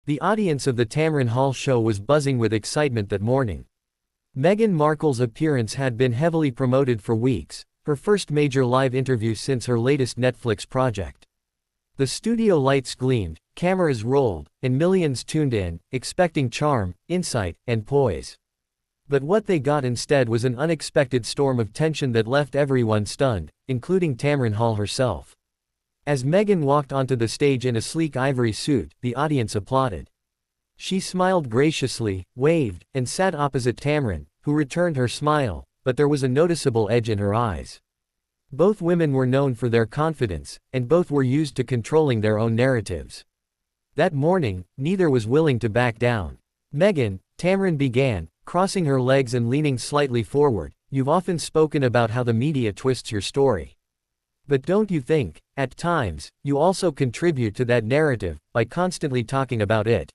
The audience of the Tamron Hall show was buzzing with excitement that morning. Meghan Markle's appearance had been heavily promoted for weeks, her first major live interview since her latest Netflix project. The studio lights gleamed, cameras rolled, and millions tuned in, expecting charm, insight, and poise. But what they got instead was an unexpected storm of tension that left everyone stunned, including Tamron Hall herself. As Meghan walked onto the stage in a sleek ivory suit, the audience applauded. She smiled graciously, waved, and sat opposite Tamron, who returned her smile, but there was a noticeable edge in her eyes. Both women were known for their confidence, and both were used to controlling their own narratives. That morning, neither was willing to back down. "Meghan," Tamron began, crossing her legs and leaning slightly forward, "you've often spoken about how the media twists your story. But don't you think, at times, you also contribute to that narrative, by constantly talking about it?"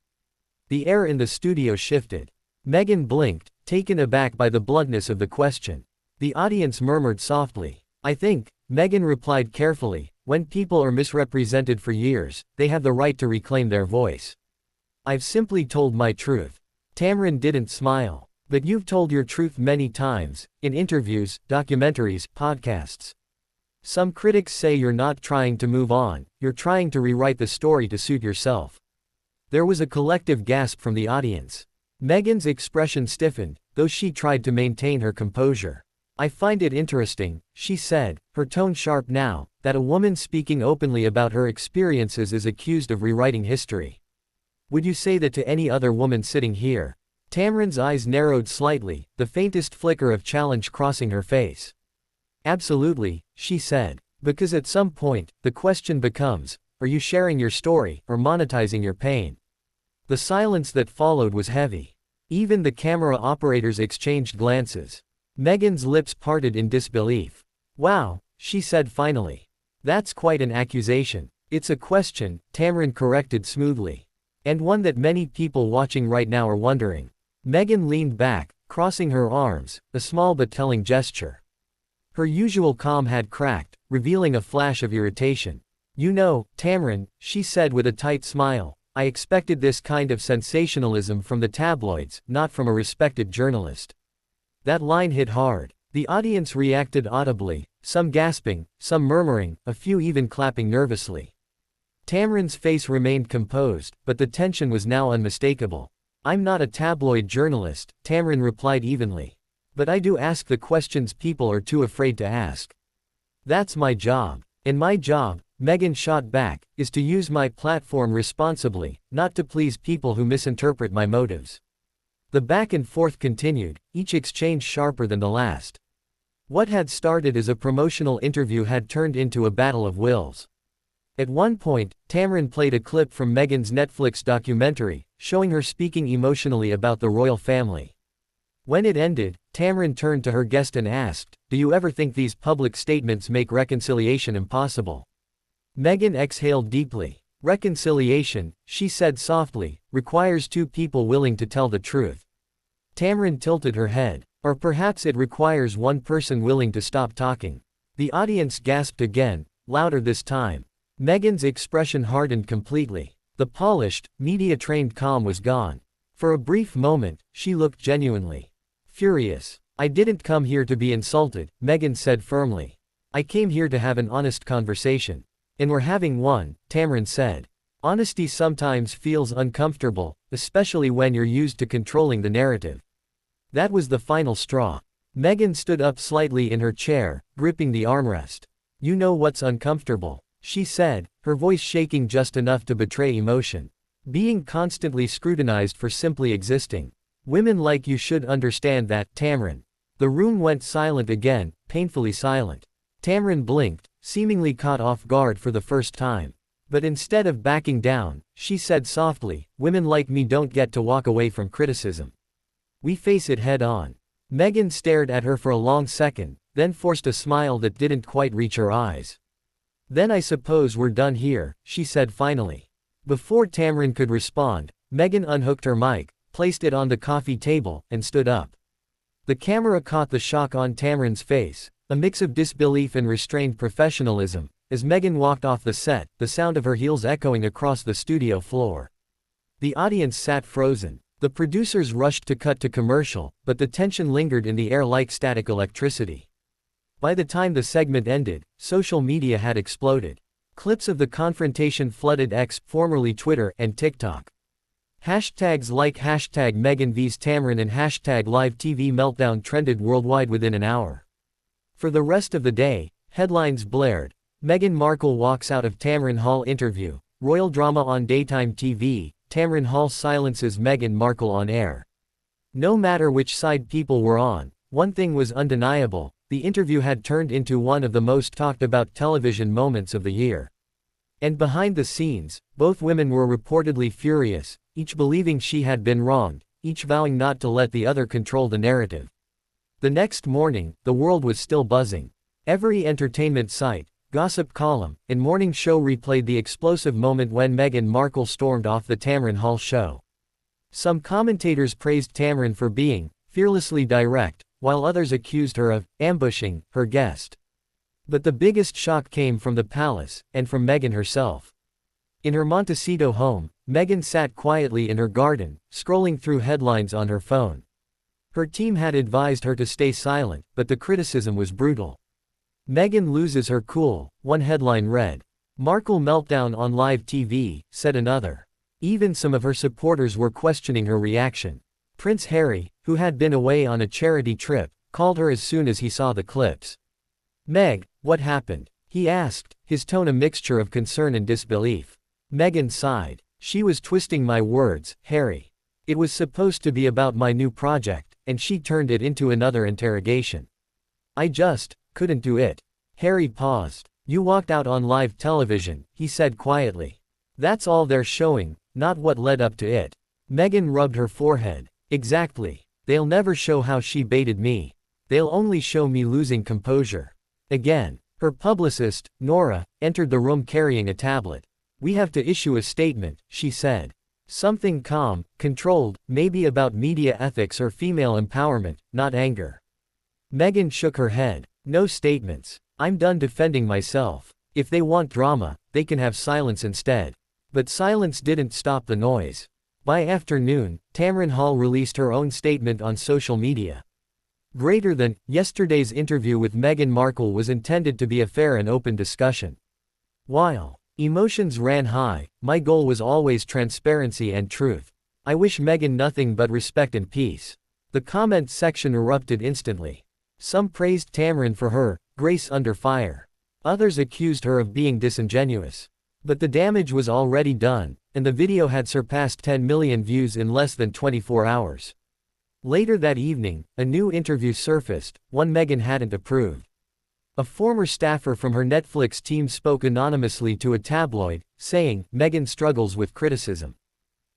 The air in the studio shifted. Meghan blinked, taken aback by the bluntness of the question. The audience murmured softly. "I think," Meghan replied carefully, "when people are misrepresented for years, they have the right to reclaim their voice. I've simply told my truth." Tamron didn't smile. "But you've told your truth many times, in interviews, documentaries, podcasts. Some critics say you're not trying to move on, you're trying to rewrite the story to suit yourself." There was a collective gasp from the audience. Meghan's expression stiffened, though she tried to maintain her composure. "I find it interesting," she said, her tone sharp now, "that a woman speaking openly about her experiences is accused of rewriting history. Would you say that to any other woman sitting here?" Tamron's eyes narrowed slightly, the faintest flicker of challenge crossing her face. "Absolutely," she said. "Because at some point, the question becomes, are you sharing your story, or monetizing your pain?" The silence that followed was heavy. Even the camera operators exchanged glances. Meghan's lips parted in disbelief. "Wow," she said finally. "That's quite an accusation." "It's a question," Tamron corrected smoothly. "And one that many people watching right now are wondering." Meghan leaned back, crossing her arms, a small but telling gesture. Her usual calm had cracked, revealing a flash of irritation. "You know, Tamron," she said with a tight smile, "I expected this kind of sensationalism from the tabloids, not from a respected journalist." That line hit hard. The audience reacted audibly, some gasping, some murmuring, a few even clapping nervously. Tamron's face remained composed, but the tension was now unmistakable. "I'm not a tabloid journalist," Tamron replied evenly. "But I do ask the questions people are too afraid to ask. That's my job. And my job," Meghan shot back, "is to use my platform responsibly, not to please people who misinterpret my motives." The back and forth continued, each exchange sharper than the last. What had started as a promotional interview had turned into a battle of wills. At one point, Tamron played a clip from Meghan's Netflix documentary, showing her speaking emotionally about the royal family. When it ended, Tamron turned to her guest and asked, "Do you ever think these public statements make reconciliation impossible?" Meghan exhaled deeply. "Reconciliation," she said softly, "requires two people willing to tell the truth." Tamron tilted her head. "Or perhaps it requires one person willing to stop talking." The audience gasped again, louder this time. Meghan's expression hardened completely. The polished, media-trained calm was gone. For a brief moment, she looked genuinely furious. "I didn't come here to be insulted," Meghan said firmly. "I came here to have an honest conversation. And we're having one," Tamron said. "Honesty sometimes feels uncomfortable, especially when you're used to controlling the narrative." That was the final straw. Meghan stood up slightly in her chair, gripping the armrest. "You know what's uncomfortable," she said, her voice shaking just enough to betray emotion. "Being constantly scrutinized for simply existing. Women like you should understand that, Tamron." The room went silent again, painfully silent. Tamron blinked, seemingly caught off guard for the first time. But instead of backing down, she said softly, "Women like me don't get to walk away from criticism. We face it head on." Meghan stared at her for a long second, then forced a smile that didn't quite reach her eyes. "Then I suppose we're done here," she said finally. Before Tamron could respond, Meghan unhooked her mic, placed it on the coffee table, and stood up. The camera caught the shock on Tamron's face, a mix of disbelief and restrained professionalism, as Meghan walked off the set, the sound of her heels echoing across the studio floor. The audience sat frozen. The producers rushed to cut to commercial, but the tension lingered in the air like static electricity. By the time the segment ended, social media had exploded. Clips of the confrontation flooded X, formerly Twitter, and TikTok. Hashtags like hashtag Meghan vs Tamron and hashtag live TV meltdown trended worldwide within an hour. For the rest of the day, headlines blared. Meghan Markle walks out of Tamron Hall interview. Royal drama on daytime TV. Tamron Hall silences Meghan Markle on air. No matter which side people were on, one thing was undeniable: the interview had turned into one of the most talked about television moments of the year. And behind the scenes, both women were reportedly furious, each believing she had been wronged, each vowing not to let the other control the narrative. The next morning, the world was still buzzing. Every entertainment site, gossip column, and morning show replayed the explosive moment when Meghan Markle stormed off the Tamron Hall show. Some commentators praised Tamron for being fearlessly direct, while others accused her of ambushing her guest. But the biggest shock came from the palace, and from Meghan herself. In her Montecito home, Meghan sat quietly in her garden, scrolling through headlines on her phone. Her team had advised her to stay silent, but the criticism was brutal. Meghan loses her cool, one headline read. Markle meltdown on live TV, said another. Even some of her supporters were questioning her reaction. Prince Harry, who had been away on a charity trip, called her as soon as he saw the clips. Meg, what happened? He asked, his tone a mixture of concern and disbelief. Meghan sighed. She was twisting my words, Harry. It was supposed to be about my new project, and she turned it into another interrogation. I just couldn't do it. Harry paused. You walked out on live television, he said quietly. That's all they're showing, not what led up to it. Meghan rubbed her forehead. Exactly. They'll never show how she baited me. They'll only show me losing composure. Again. Her publicist, Nora, entered the room carrying a tablet. We have to issue a statement, she said. Something calm, controlled, maybe about media ethics or female empowerment, not anger. Meghan shook her head. No statements. I'm done defending myself. If they want drama, they can have silence instead. But silence didn't stop the noise. By afternoon, Tamron Hall released her own statement on social media. Greater than, yesterday's interview with Meghan Markle was intended to be a fair and open discussion. While emotions ran high, my goal was always transparency and truth. I wish Meghan nothing but respect and peace. The comment section erupted instantly. Some praised Tamron for her grace under fire. Others accused her of being disingenuous. But the damage was already done, and the video had surpassed 10 million views in less than 24 hours. Later that evening, a new interview surfaced, one Meghan hadn't approved. A former staffer from her Netflix team spoke anonymously to a tabloid, saying, Meghan struggles with criticism.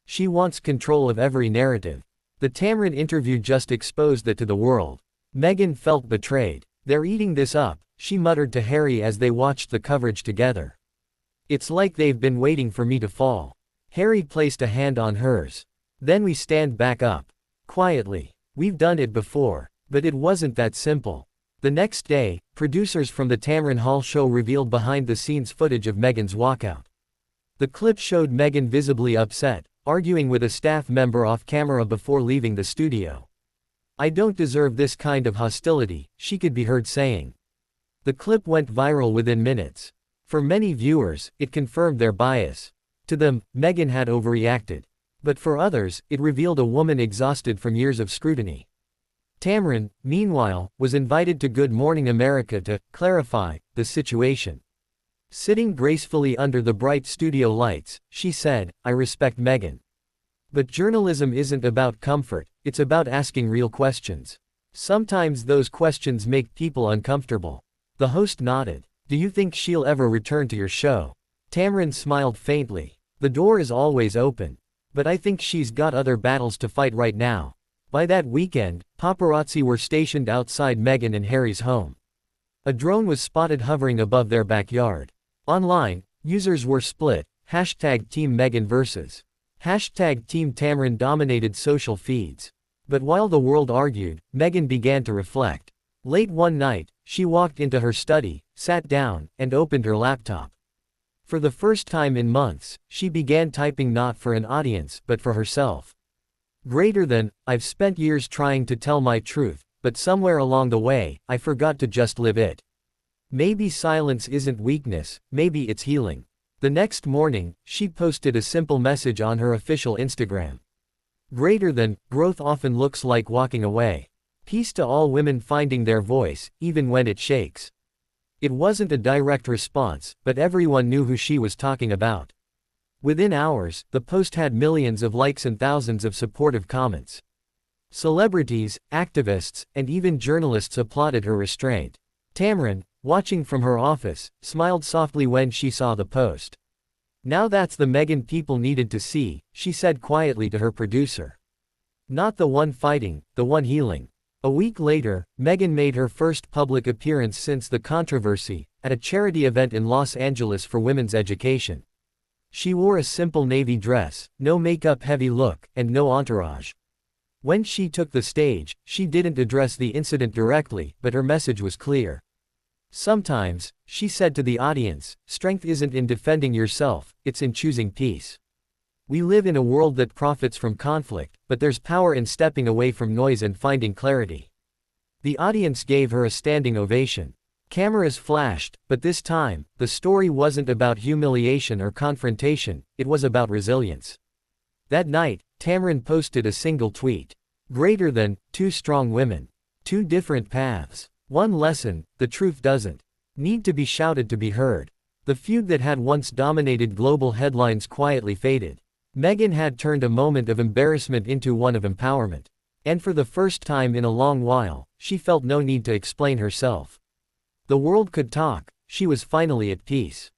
She wants control of every narrative. The Tamron interview just exposed that to the world. Meghan felt betrayed. They're eating this up, she muttered to Harry as they watched the coverage together. It's like they've been waiting for me to fall. Harry placed a hand on hers. Then we stand back up. Quietly. We've done it before. But it wasn't that simple. The next day, producers from the Tamron Hall show revealed behind-the-scenes footage of Meghan's walkout. The clip showed Meghan visibly upset, arguing with a staff member off camera before leaving the studio. I don't deserve this kind of hostility, she could be heard saying. The clip went viral within minutes. For many viewers, it confirmed their bias. To them, Meghan had overreacted. But for others, it revealed a woman exhausted from years of scrutiny. Tamron, meanwhile, was invited to Good Morning America to clarify the situation. Sitting gracefully under the bright studio lights, she said, I respect Meghan. But journalism isn't about comfort, it's about asking real questions. Sometimes those questions make people uncomfortable. The host nodded. Do you think she'll ever return to your show? Tamron smiled faintly. The door is always open. But I think she's got other battles to fight right now. By that weekend, paparazzi were stationed outside Meghan and Harry's home. A drone was spotted hovering above their backyard. Online, users were split. #Team Meghan versus #Team Tamron dominated social feeds. But while the world argued, Meghan began to reflect. Late one night, she walked into her study, sat down, and opened her laptop. For the first time in months, she began typing not for an audience but for herself. Greater than, I've spent years trying to tell my truth, but somewhere along the way, I forgot to just live it. Maybe silence isn't weakness, maybe it's healing. The next morning, she posted a simple message on her official Instagram. Greater than, growth often looks like walking away. Peace to all women finding their voice, even when it shakes. It wasn't a direct response, but everyone knew who she was talking about. Within hours, the post had millions of likes and thousands of supportive comments. Celebrities, activists, and even journalists applauded her restraint. Tamron, watching from her office, smiled softly when she saw the post. Now that's the Meghan people needed to see, she said quietly to her producer. Not the one fighting, the one healing. A week later, Meghan made her first public appearance since the controversy, at a charity event in Los Angeles for women's education. She wore a simple navy dress, no makeup-heavy look, and no entourage. When she took the stage, she didn't address the incident directly, but her message was clear. Sometimes, she said to the audience, strength isn't in defending yourself, it's in choosing peace. We live in a world that profits from conflict, but there's power in stepping away from noise and finding clarity. The audience gave her a standing ovation. Cameras flashed, but this time, the story wasn't about humiliation or confrontation, it was about resilience. That night, Tamron posted a single tweet. Greater than, two strong women. Two different paths. One lesson, the truth doesn't need to be shouted to be heard. The feud that had once dominated global headlines quietly faded. Meghan had turned a moment of embarrassment into one of empowerment. And for the first time in a long while, she felt no need to explain herself. The world could talk, she was finally at peace.